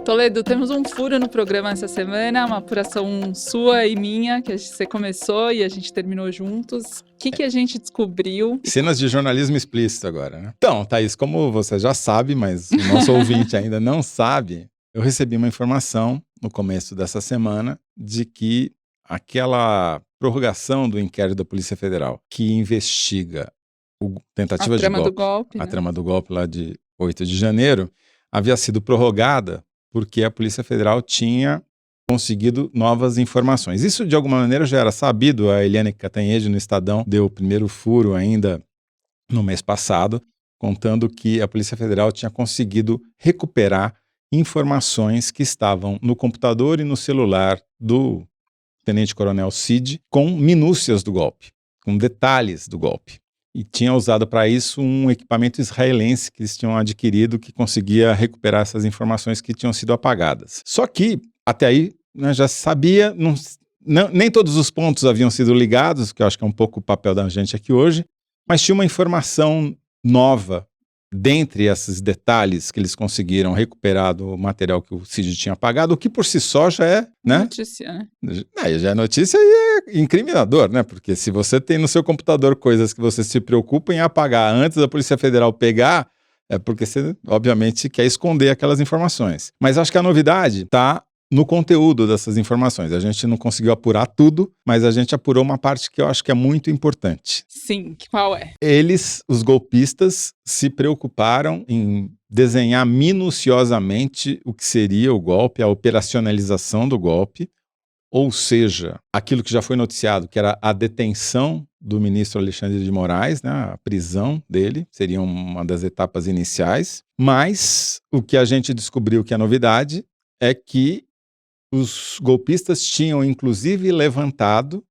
Toledo, temos um furo no programa essa semana, uma apuração sua e minha, que você começou e a gente terminou juntos. O que a gente descobriu? Cenas de jornalismo explícito agora, né? Então, Thaís, como você já sabe, mas o nosso ouvinte ainda não sabe, eu recebi uma informação no começo dessa semana de que aquela prorrogação do inquérito da Polícia Federal que investiga tentativa de golpe, a trama do golpe lá de 8 de janeiro, havia sido prorrogada porque a Polícia Federal tinha conseguido novas informações. Isso, de alguma maneira, já era sabido. A Eliane Cantanhede, no Estadão, deu o primeiro furo ainda no mês passado, contando que a Polícia Federal tinha conseguido recuperar informações que estavam no computador e no celular do tenente-coronel Cid, com minúcias do golpe, com detalhes do golpe. E tinha usado para isso um equipamento israelense que eles tinham adquirido que conseguia recuperar essas informações que tinham sido apagadas. Só que, até aí, já se sabia, nem todos os pontos haviam sido ligados, que eu acho que é um pouco o papel da gente aqui hoje, mas tinha uma informação nova dentre esses detalhes que eles conseguiram recuperar do material que o Cid tinha apagado, o que por si só já é, né? Notícia, né? Aí já é notícia e é incriminador, né? Porque se você tem no seu computador coisas que você se preocupa em apagar antes da Polícia Federal pegar, é porque você, obviamente, quer esconder aquelas informações. Mas acho que a novidade está no conteúdo dessas informações. A gente não conseguiu apurar tudo, mas a gente apurou uma parte que eu acho que é muito importante. Sim, qual é? Eles, os golpistas, se preocuparam em desenhar minuciosamente o que seria o golpe, a operacionalização do golpe, ou seja, aquilo que já foi noticiado, que era a detenção do ministro Alexandre de Moraes, né, a prisão dele, seria uma das etapas iniciais. Mas o que a gente descobriu que é novidade é que os golpistas tinham, inclusive, levantado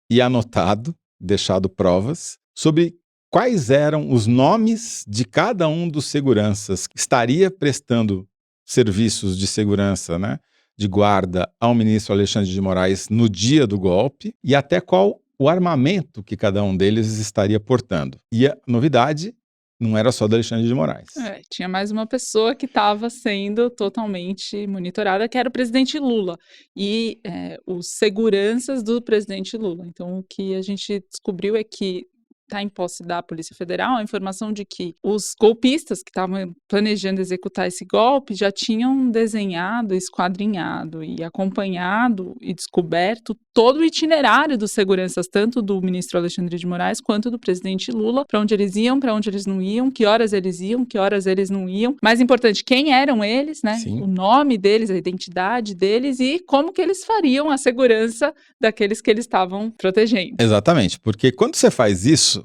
e anotado, deixado provas, sobre quais eram os nomes de cada um dos seguranças que estaria prestando serviços de segurança, né, de guarda ao ministro Alexandre de Moraes no dia do golpe e até qual o armamento que cada um deles estaria portando. E a novidade não era só do Alexandre de Moraes. Tinha mais uma pessoa que estava sendo totalmente monitorada, que era o presidente Lula, e os seguranças do presidente Lula. Então, o que a gente descobriu é que está em posse da Polícia Federal a informação de que os golpistas que estavam planejando executar esse golpe já tinham desenhado, esquadrinhado e acompanhado e descoberto todo o itinerário dos seguranças, tanto do ministro Alexandre de Moraes quanto do presidente Lula, para onde eles iam, para onde eles não iam, que horas eles iam, que horas eles não iam. Mais importante, quem eram eles, né? Sim. O nome deles, a identidade deles e como que eles fariam a segurança daqueles que eles estavam protegendo. Exatamente, porque quando você faz isso,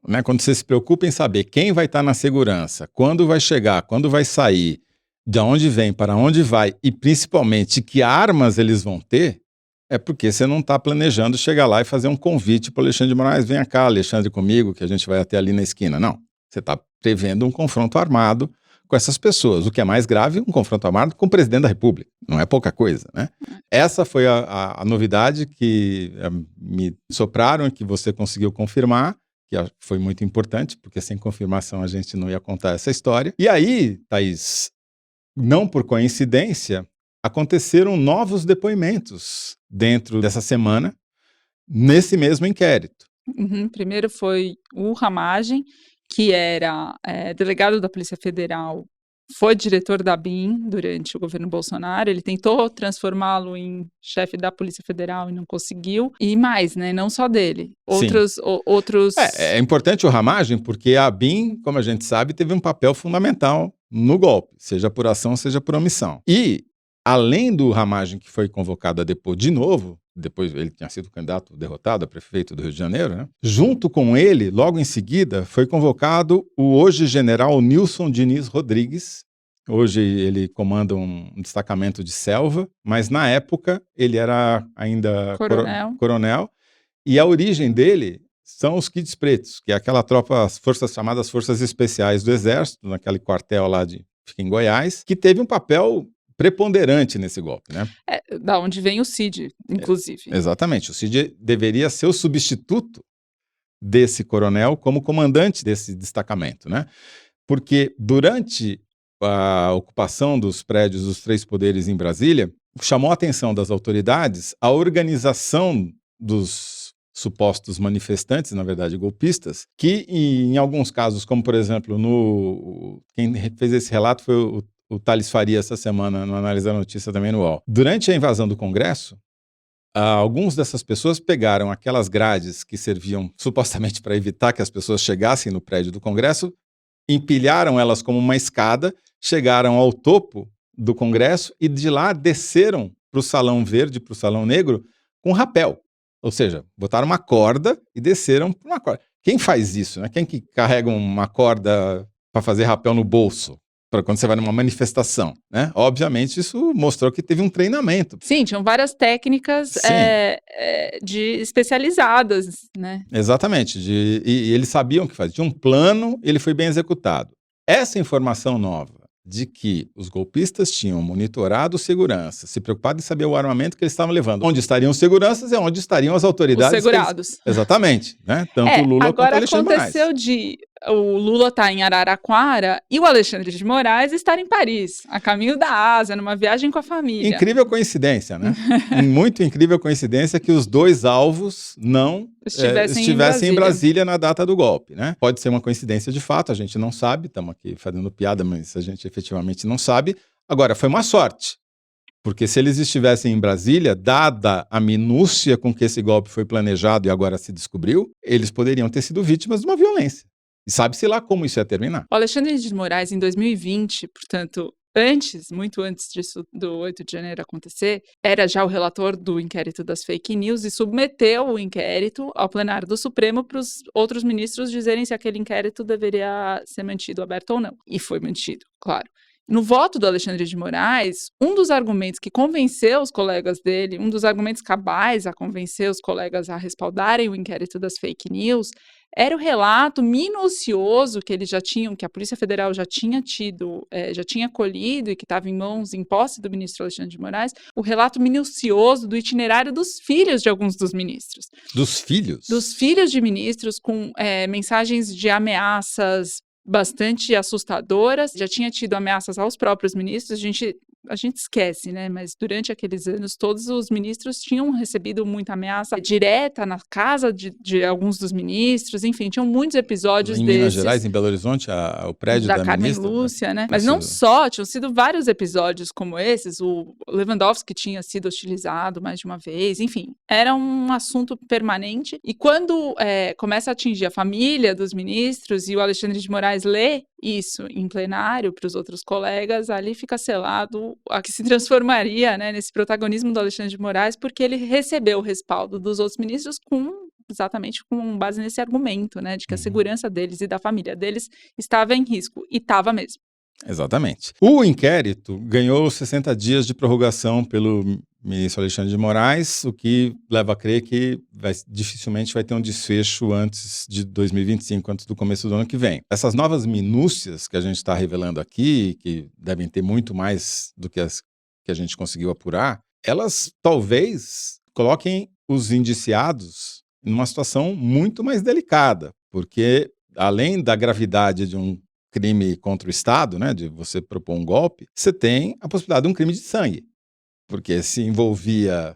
né, quando você se preocupa em saber quem vai estar na segurança, quando vai chegar, quando vai sair, de onde vem, para onde vai e principalmente que armas eles vão ter, é porque você não está planejando chegar lá e fazer um convite para o Alexandre de Moraes, venha cá, Alexandre, comigo, que a gente vai até ali na esquina. Não, você está prevendo um confronto armado com essas pessoas. O que é mais grave, um confronto armado com o presidente da República. Não é pouca coisa, né? Essa foi a novidade que me sopraram e que você conseguiu confirmar, que foi muito importante, porque sem confirmação a gente não ia contar essa história. E aí, Thaís, não por coincidência, aconteceram novos depoimentos dentro dessa semana, nesse mesmo inquérito. Primeiro foi o Ramagem, que era delegado da Polícia Federal, foi diretor da ABIN durante o governo Bolsonaro. Ele tentou transformá-lo em chefe da Polícia Federal e não conseguiu. E mais, né? Não só dele. Outros... É importante o Ramagem porque a ABIN, como a gente sabe, teve um papel fundamental no golpe, seja por ação, seja por omissão. E, além do Ramagem, que foi convocado a depor de novo, depois ele tinha sido candidato derrotado a prefeito do Rio de Janeiro, né? Junto com ele, logo em seguida, foi convocado o hoje general Nilson Diniz Rodrigues. Hoje ele comanda um destacamento de selva, mas na época ele era ainda coronel. E a origem dele são os Kids Pretos, que é aquela tropa, as forças chamadas Forças Especiais do Exército, naquele quartel lá fica em Goiás, que teve um papel preponderante nesse golpe, né? Da onde vem o Cid, inclusive. Exatamente. O Cid deveria ser o substituto desse coronel como comandante desse destacamento, né? Porque durante a ocupação dos prédios dos 3 poderes em Brasília, chamou a atenção das autoridades a organização dos supostos manifestantes, na verdade golpistas, que em alguns casos, como por exemplo, quem fez esse relato foi o Thales Faria essa semana, no Análise da Notícia também no UOL. Durante a invasão do Congresso, algumas dessas pessoas pegaram aquelas grades que serviam supostamente para evitar que as pessoas chegassem no prédio do Congresso, empilharam elas como uma escada, chegaram ao topo do Congresso e de lá desceram para o Salão Verde, para o Salão Negro, com rapel. Ou seja, botaram uma corda e desceram por uma corda. Quem faz isso, né? Quem que carrega uma corda para fazer rapel no bolso? Para quando você vai numa manifestação, né? Obviamente, isso mostrou que teve um treinamento. Sim, tinham várias técnicas especializadas, né? Exatamente. E eles sabiam o que fazer. Tinha um plano, ele foi bem executado. Essa informação nova de que os golpistas tinham monitorado segurança, se preocupado em saber o armamento que eles estavam levando, onde estariam os seguranças e onde estariam as autoridades. Os segurados. Exatamente, né? Tanto o Lula quanto o Alexandre de Moraes. Agora aconteceu o Lula estar em Araraquara e o Alexandre de Moraes estar em Paris, a caminho da Ásia, numa viagem com a família. Incrível coincidência, né? Muito incrível coincidência que os dois alvos não estivessem em Brasília na data do golpe, né? Pode ser uma coincidência de fato, a gente não sabe, estamos aqui fazendo piada, mas a gente efetivamente não sabe. Agora, foi uma sorte, porque se eles estivessem em Brasília, dada a minúcia com que esse golpe foi planejado e agora se descobriu, eles poderiam ter sido vítimas de uma violência. E sabe-se lá como isso ia terminar. O Alexandre de Moraes, em 2020, portanto, muito antes disso, do 8 de janeiro acontecer, era já o relator do inquérito das fake news e submeteu o inquérito ao plenário do Supremo para os outros ministros dizerem se aquele inquérito deveria ser mantido aberto ou não. E foi mantido, claro. No voto do Alexandre de Moraes, um dos argumentos que convenceu os colegas dele, um dos argumentos cabais a convencer os colegas a respaldarem o inquérito das fake news, era o relato minucioso que eles já tinham, que a Polícia Federal já tinha tido, já tinha colhido e que estava em posse do ministro Alexandre de Moraes, o relato minucioso do itinerário dos filhos de alguns dos ministros. Dos filhos? Dos filhos de ministros com mensagens de ameaças bastante assustadoras, já tinha tido ameaças aos próprios ministros, a gente esquece, né? Mas durante aqueles anos, todos os ministros tinham recebido muita ameaça direta na casa de alguns dos ministros, enfim, tinham muitos episódios desses. Em Minas Gerais, em Belo Horizonte, o prédio da Carmen ministra, Lúcia, né? Mas não só, tinham sido vários episódios como esses, o Lewandowski tinha sido hostilizado mais de uma vez, enfim, era um assunto permanente. E quando começa a atingir a família dos ministros e o Alexandre de Moraes lê isso em plenário para os outros colegas, ali fica selado a que se transformaria, né, nesse protagonismo do Alexandre de Moraes, porque ele recebeu o respaldo dos outros ministros exatamente com base nesse argumento, né, de que a segurança deles e da família deles estava em risco, e estava mesmo. Exatamente. O inquérito ganhou 60 dias de prorrogação pelo ministro Alexandre de Moraes, o que leva a crer que dificilmente vai ter um desfecho antes de 2025, antes do começo do ano que vem. Essas novas minúcias que a gente está revelando aqui, que devem ter muito mais do que as que a gente conseguiu apurar, elas talvez coloquem os indiciados numa situação muito mais delicada, porque além da gravidade de um crime contra o Estado, né, de você propor um golpe, você tem a possibilidade de um crime de sangue, porque se envolvia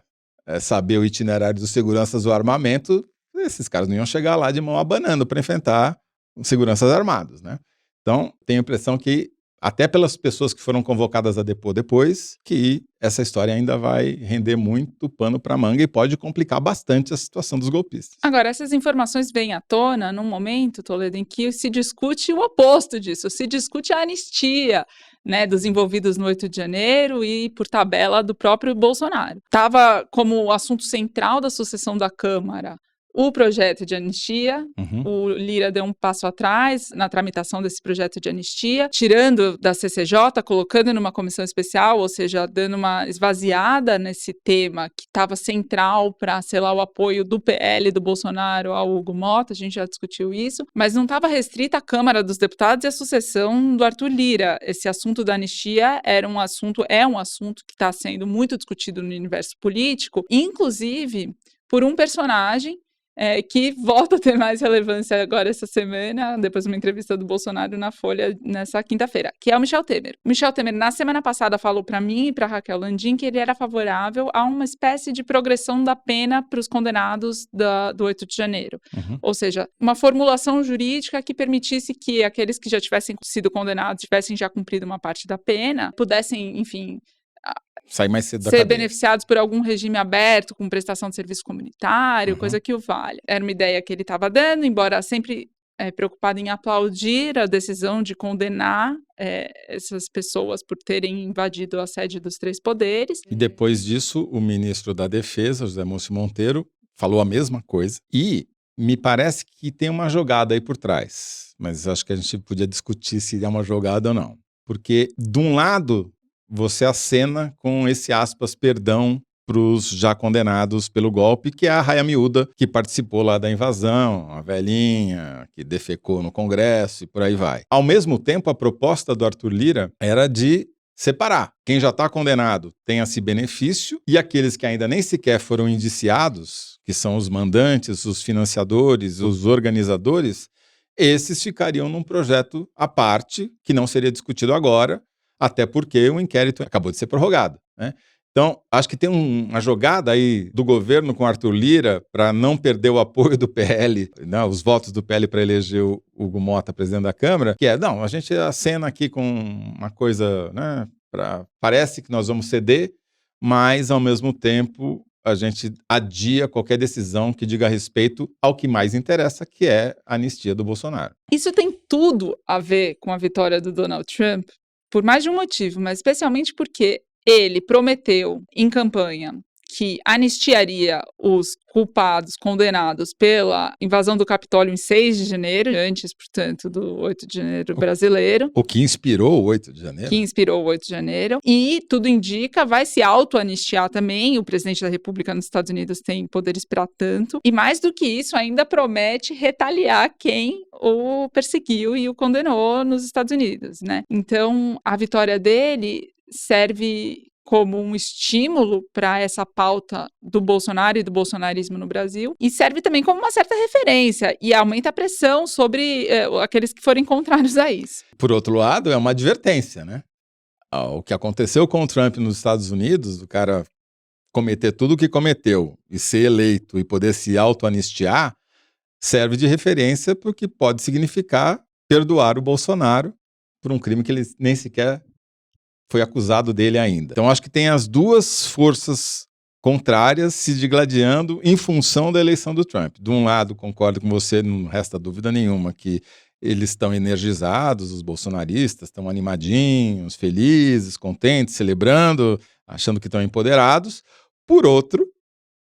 saber o itinerário dos seguranças do armamento, esses caras não iam chegar lá de mão abanando para enfrentar os seguranças armados, né? Então, tenho a impressão que, até pelas pessoas que foram convocadas a depor depois, que essa história ainda vai render muito pano para manga e pode complicar bastante a situação dos golpistas. Agora, essas informações vêm à tona num momento, Toledo, em que se discute o oposto disso, se discute a anistia, né, dos envolvidos no 8 de janeiro e, por tabela, do próprio Bolsonaro. Estava como assunto central da sucessão da Câmara o projeto de anistia. O Lira deu um passo atrás na tramitação desse projeto de anistia, tirando da CCJ, colocando numa comissão especial, ou seja, dando uma esvaziada nesse tema que estava central para, sei lá, o apoio do PL do Bolsonaro ao Hugo Mota, a gente já discutiu isso, mas não estava restrita à Câmara dos Deputados e à sucessão do Arthur Lira. Esse assunto da anistia é um assunto que está sendo muito discutido no universo político, inclusive por um personagem que volta a ter mais relevância agora essa semana, depois de uma entrevista do Bolsonaro na Folha nessa quinta-feira, que é o Michel Temer. O Michel Temer, na semana passada, falou para mim e para Raquel Landim que ele era favorável a uma espécie de progressão da pena para os condenados do 8 de janeiro. Ou seja, uma formulação jurídica que permitisse que aqueles que já tivessem sido condenados, tivessem já cumprido uma parte da pena, pudessem, enfim, sair mais cedo da ser cadeia. beneficiados por algum regime aberto, com prestação de serviço comunitário, coisa que o valha. Era uma ideia que ele estava dando, embora sempre preocupado em aplaudir a decisão de condenar essas pessoas por terem invadido a sede dos três poderes. E depois disso, o ministro da Defesa, José Múcio Monteiro, falou a mesma coisa. E me parece que tem uma jogada aí por trás, mas acho que a gente podia discutir se é uma jogada ou não. Porque, de um lado, você acena com esse aspas perdão para os já condenados pelo golpe, que é a raia miúda que participou lá da invasão, a velhinha que defecou no Congresso e por aí vai. Ao mesmo tempo, a proposta do Arthur Lira era de separar. Quem já está condenado tem esse benefício e aqueles que ainda nem sequer foram indiciados, que são os mandantes, os financiadores, os organizadores, esses ficariam num projeto à parte, que não seria discutido agora, até porque o inquérito acabou de ser prorrogado, né? Então, acho que tem uma jogada aí do governo com Arthur Lira para não perder o apoio do PL, né, os votos do PL para eleger o Hugo Mota presidente da Câmara, que a gente acena aqui com uma coisa, né, parece que nós vamos ceder, mas, ao mesmo tempo, a gente adia qualquer decisão que diga respeito ao que mais interessa, que é a anistia do Bolsonaro. Isso tem tudo a ver com a vitória do Donald Trump, por mais de um motivo, mas especialmente porque ele prometeu em campanha que anistiaria os culpados, condenados pela invasão do Capitólio em 6 de janeiro, antes, portanto, do 8 de janeiro brasileiro. O que inspirou o 8 de janeiro. Que inspirou o 8 de janeiro. E, tudo indica, vai se auto-anistiar também. O presidente da República nos Estados Unidos tem poderes para tanto. E, mais do que isso, ainda promete retaliar quem o perseguiu e o condenou nos Estados Unidos, né? Então, a vitória dele serve como um estímulo para essa pauta do Bolsonaro e do bolsonarismo no Brasil, e serve também como uma certa referência, e aumenta a pressão sobre aqueles que forem contrários a isso. Por outro lado, é uma advertência, né? O que aconteceu com o Trump nos Estados Unidos, o cara cometer tudo o que cometeu e ser eleito e poder se auto-anistiar, serve de referência porque pode significar perdoar o Bolsonaro por um crime que ele nem sequer foi acusado dele ainda. Então, acho que tem as duas forças contrárias se digladiando em função da eleição do Trump. De um lado, concordo com você, não resta dúvida nenhuma que eles estão energizados, os bolsonaristas estão animadinhos, felizes, contentes, celebrando, achando que estão empoderados. Por outro,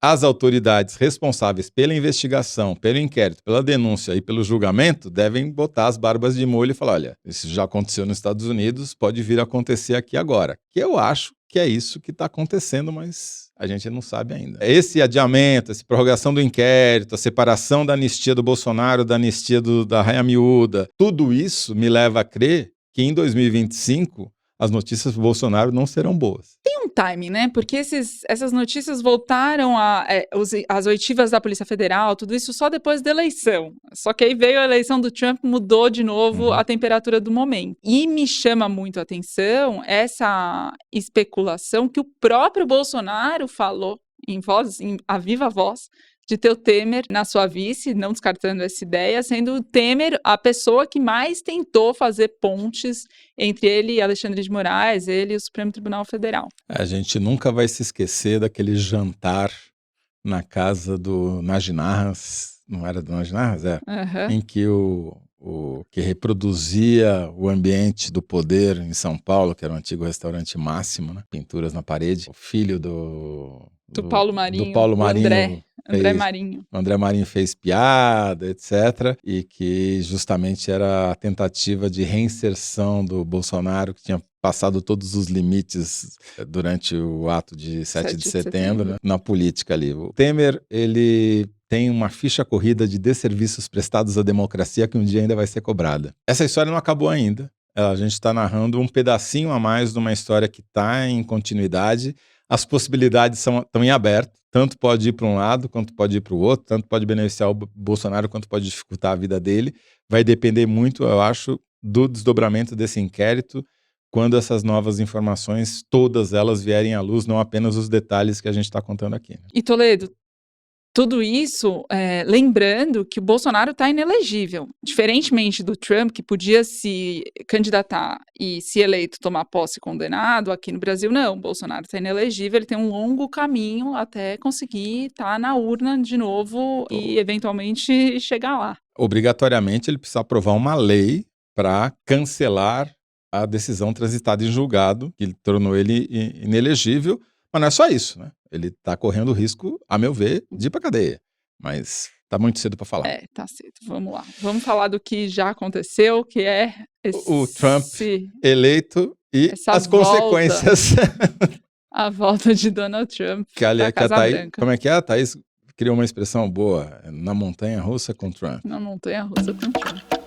as autoridades responsáveis pela investigação, pelo inquérito, pela denúncia e pelo julgamento devem botar as barbas de molho e falar, olha, isso já aconteceu nos Estados Unidos, pode vir a acontecer aqui agora. Que eu acho que é isso que está acontecendo, mas a gente não sabe ainda. Esse adiamento, essa prorrogação do inquérito, a separação da anistia do Bolsonaro, da anistia da raia miúda, tudo isso me leva a crer que em 2025 as notícias do Bolsonaro não serão boas. Tem um timing, né? Porque essas notícias voltaram às oitivas da Polícia Federal, tudo isso só depois da eleição. Só que aí veio a eleição do Trump, mudou de novo a temperatura do momento. E me chama muito a atenção essa especulação que o próprio Bolsonaro falou a viva voz, de ter o Temer na sua vice, não descartando essa ideia, sendo o Temer a pessoa que mais tentou fazer pontes entre ele e Alexandre de Moraes, ele e o Supremo Tribunal Federal. A gente nunca vai se esquecer daquele jantar na casa do Najinarras, não era do Najinarras? Em que o que reproduzia o ambiente do poder em São Paulo, que era o antigo restaurante Máximo, né? Pinturas na parede, o filho do Paulo Marinho, do Paulo Marinho, André Marinho. O André Marinho fez piada, etc. E que justamente era a tentativa de reinserção do Bolsonaro, que tinha passado todos os limites durante o ato de 7 de setembro, né, na política ali. O Temer, ele tem uma ficha corrida de desserviços prestados à democracia que um dia ainda vai ser cobrada. Essa história não acabou ainda. A gente está narrando um pedacinho a mais de uma história que está em continuidade, as possibilidades estão em aberto. Tanto pode ir para um lado, quanto pode ir para o outro, tanto pode beneficiar o Bolsonaro, quanto pode dificultar a vida dele. Vai depender muito, eu acho, do desdobramento desse inquérito, quando essas novas informações, todas elas vierem à luz, não apenas os detalhes que a gente está contando aqui. Né? E Toledo, tudo isso, lembrando que o Bolsonaro está inelegível. Diferentemente do Trump, que podia se candidatar e, se eleito, tomar posse condenado, aqui no Brasil não. O Bolsonaro está inelegível, ele tem um longo caminho até conseguir estar na urna de novo e, eventualmente, chegar lá. Obrigatoriamente, ele precisa aprovar uma lei para cancelar a decisão transitada em julgado, que tornou ele inelegível. Mas não é só isso, né? Ele está correndo o risco, a meu ver, de ir para cadeia. Mas tá muito cedo para falar. Tá cedo. Vamos lá. Vamos falar do que já aconteceu, que é o Trump eleito e as consequências. A volta de Donald Trump para Casa Branca. Como é que é? A Thaís criou uma expressão boa, na montanha russa com Trump. Na montanha russa com Trump.